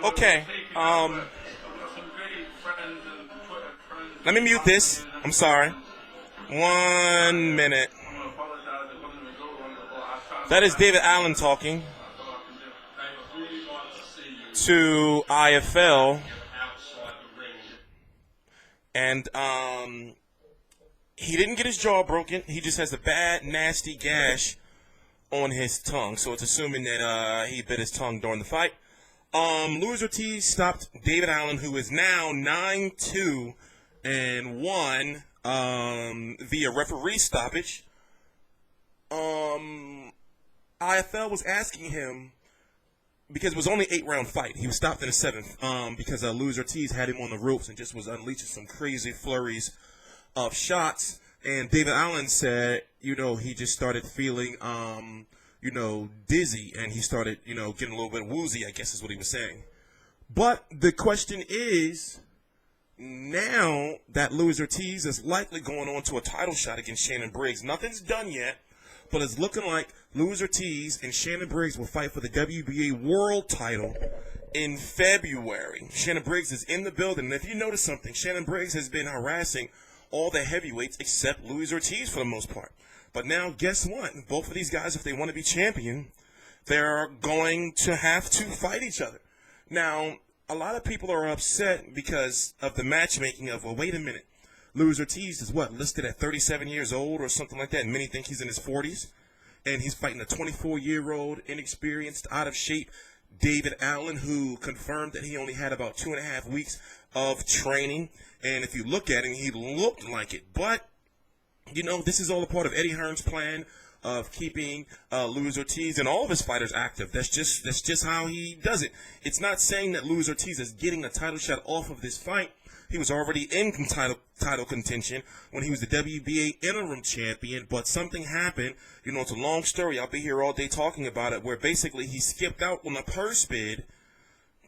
Okay. Let me mute this. I'm sorry. 1 minute. That is David Allen talking to IFL, and he didn't get his jaw broken. He just has a bad, nasty gash on his tongue. So it's assuming that he bit his tongue during the fight. Luis Ortiz stopped David Allen, who is now 9-2 and 1 via referee stoppage. IFL was asking him, because it was only an 8-round fight. He was stopped in the 7th because Luis Ortiz had him on the ropes and just was unleashing some crazy flurries of shots. And David Allen said, he just started feeling, dizzy, and he started, getting a little bit woozy, I guess is what he was saying. But the question is, now that Luis Ortiz is likely going on to a title shot against Shannon Briggs, nothing's done yet, but it's looking like Luis Ortiz and Shannon Briggs will fight for the WBA world title in February. Shannon Briggs is in the building, and if you notice something, Shannon Briggs has been harassing all the heavyweights except Luis Ortiz for the most part. But now, guess what? Both of these guys, if they want to be champion, they're going to have to fight each other. Now, a lot of people are upset because of the matchmaking of, well, wait a minute. Luis Ortiz is listed at 37 years old or something like that, and many think he's in his 40s. And he's fighting a 24-year-old, inexperienced, out of shape David Allen, who confirmed that he only had about 2.5 weeks of training. And if you look at him, he looked like it. But, this is all a part of Eddie Hearn's plan of keeping Luis Ortiz and all of his fighters active. That's just how he does it. It's not saying that Luis Ortiz is getting a title shot off of this fight. He was already in title contention when he was the WBA interim champion, but something happened. It's a long story. I'll be here all day talking about it, where basically he skipped out on the purse bid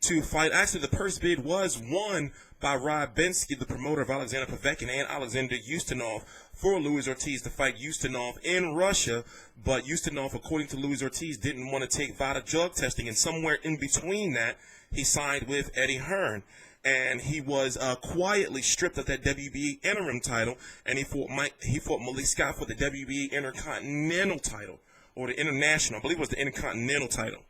to fight. Actually, the purse bid was won by Rob Bensky, the promoter of Alexander Povetkin and Alexander Ustinov, for Luis Ortiz to fight Ustinov in Russia. But Ustinov, according to Luis Ortiz, didn't want to take VADA drug testing, and somewhere in between that, he signed with Eddie Hearn. And he was quietly stripped of that WBA interim title, and he fought Malik Scott for the WBA Intercontinental title, or the International, I believe it was the Intercontinental title.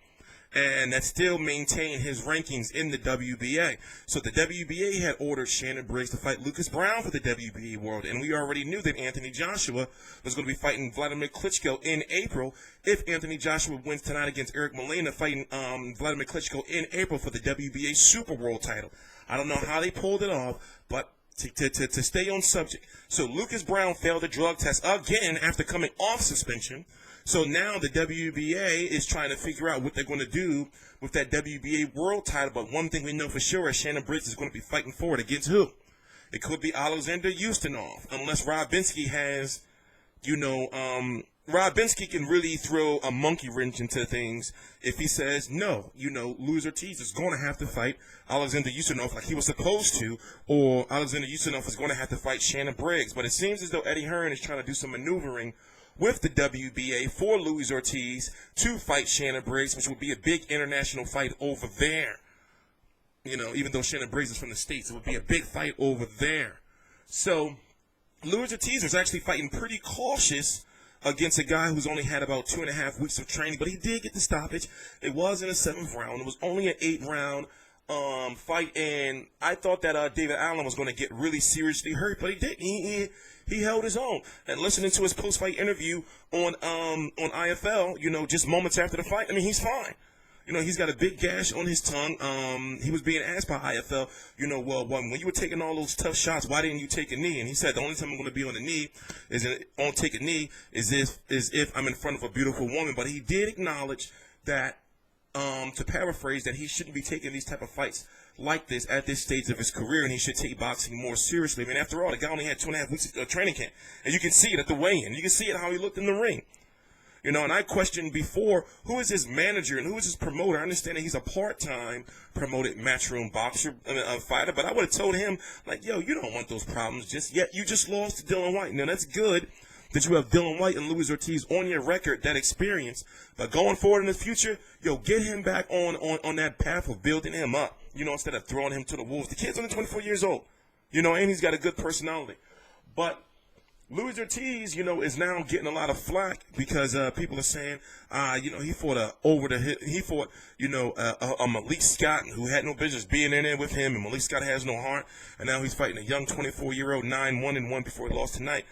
And that still maintained his rankings in the WBA. So the WBA had ordered Shannon Briggs to fight Lucas Brown for the WBA World, and we already knew that Anthony Joshua was going to be fighting Vladimir Klitschko in April. If Anthony Joshua wins tonight against Eric Molina, fighting Vladimir Klitschko in April for the WBA Super World title. I don't know how they pulled it off, but to stay on subject. So Lucas Brown failed the drug test again after coming off suspension. So now the WBA is trying to figure out what they're going to do with that WBA world title. But one thing we know for sure is Shannon Briggs is going to be fighting for it against who? It could be Alexander Ustinov, unless Rob Bensky has, Rob Bensky can really throw a monkey wrench into things if he says, no, Luis Ortiz is going to have to fight Alexander Ustinov like he was supposed to, or Alexander Ustinov is going to have to fight Shannon Briggs. But it seems as though Eddie Hearn is trying to do some maneuvering with the WBA for Luis Ortiz to fight Shannon Briggs, which would be a big international fight over there. Even though Shannon Briggs is from the States, it would be a big fight over there. So Luis Ortiz was actually fighting pretty cautious against a guy who's only had about 2.5 weeks of training, but he did get the stoppage. It was in the 7th round. It was only an 8-round fight, and I thought that David Allen was going to get really seriously hurt, but he didn't. He held his own. And listening to his post-fight interview on IFL, just moments after the fight, he's fine. He's got a big gash on his tongue. He was being asked by IFL, when you were taking all those tough shots, why didn't you take a knee? And he said, the only time I'm going to be on the knee take a knee is if I'm in front of a beautiful woman. But he did acknowledge that, to paraphrase, that he shouldn't be taking these type of fights like this at this stage of his career, and he should take boxing more seriously. After all, the guy only had 2.5 weeks of training camp, and you can see it at the weigh-in. You can see it how he looked in the ring. And I questioned before, who is his manager and who is his promoter? I understand that he's a part-time promoted matchroom boxer, fighter, but I would have told him, you don't want those problems just yet. You just lost to Dylan White. Now, that's good that you have Dylan White and Luis Ortiz on your record, that experience. But going forward in the future, yo, get him back on that path of building him up, you know, instead of throwing him to the wolves. The kid's only 24 years old, you know, and he's got a good personality. But Luis Ortiz, you know, is now getting a lot of flack because people are saying, you know, he fought a Malik Scott who had no business being in there with him, and Malik Scott has no heart, and now he's fighting a young 24-year-old 9-1-1 before he lost tonight.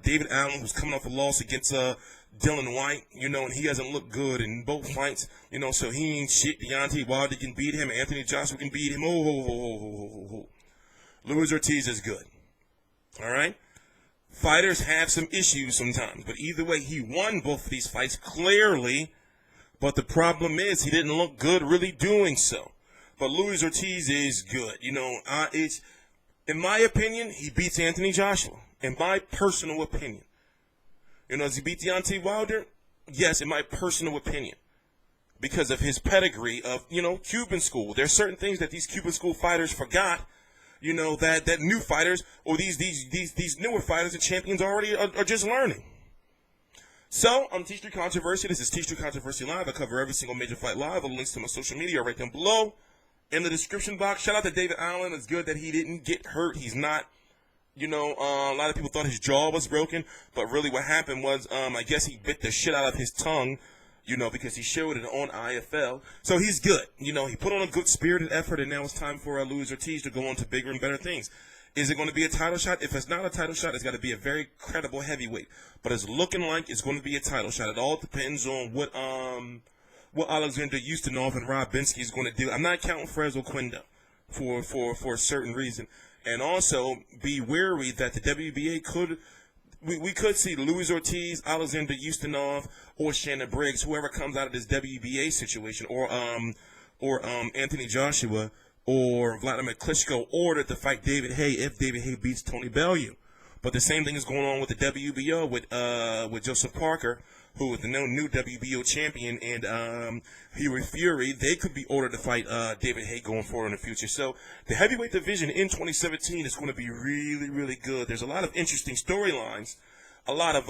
David Allen, who's coming off a loss against Dylan White, you know, and he hasn't looked good in both fights, you know, so he ain't shit. Deontay Wilder can beat him. Anthony Joshua can beat him. Luis Ortiz is good. All right? Fighters have some issues sometimes, but either way, he won both of these fights clearly, but the problem is he didn't look good really doing so. But Luis Ortiz is good. You know, it's, in my opinion, he beats Anthony Joshua, in my personal opinion. You know, does he beat Deontay Wilder? Yes, in my personal opinion, because of his pedigree of, you know, Cuban school. There's certain things that these Cuban school fighters forgot, you know, that new fighters or these newer fighters and champions already are just learning. So, I'm TstreeT Controversy. This is TstreeT Controversy Live. I cover every single major fight live. All the links to my social media are right down below in the description box. Shout out to David Allen. It's good that he didn't get hurt. He's not, you know, a lot of people thought his jaw was broken, but really what happened was, I guess he bit the shit out of his tongue, you know, because he showed it on IFL. So he's good. You know, he put on a good spirited effort, and now it's time for Luis Ortiz to go on to bigger and better things. Is it going to be a title shot? If it's not a title shot, it's got to be a very credible heavyweight. But it's looking like it's going to be a title shot. It all depends on what Alexander Ustinov and Rob Binsky is going to do. I'm not counting Fresno Quindo for a certain reason. And also be wary that the WBA could... We could see Luis Ortiz, Alexander Ustinov, or Shannon Briggs, whoever comes out of this WBA situation, or Anthony Joshua, or Vladimir Klitschko ordered to fight David Haye if David Haye beats Tony Bellew. But the same thing is going on with the WBO with Joseph Parker, who is the new WBO champion, and Huey Fury. They could be ordered to fight David Haye going forward in the future. So the heavyweight division in 2017 is going to be really, really good. There's a lot of interesting storylines, a lot of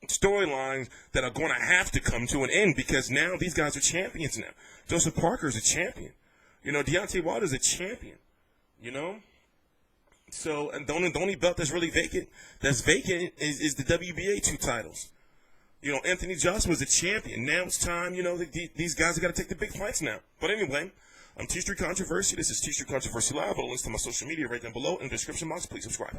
storylines that are going to have to come to an end because now these guys are champions now. Joseph Parker is a champion. You know, Deontay Wilder is a champion. You know? So, and the only belt that's really vacant, is the WBA 2 titles. You know, Anthony Joshua was a champion. Now it's time, you know, these guys have got to take the big fights now. But anyway, I'm TstreeT Controversy. This is TstreeT Controversy Live. All links to my social media right down below in the description box. Please subscribe.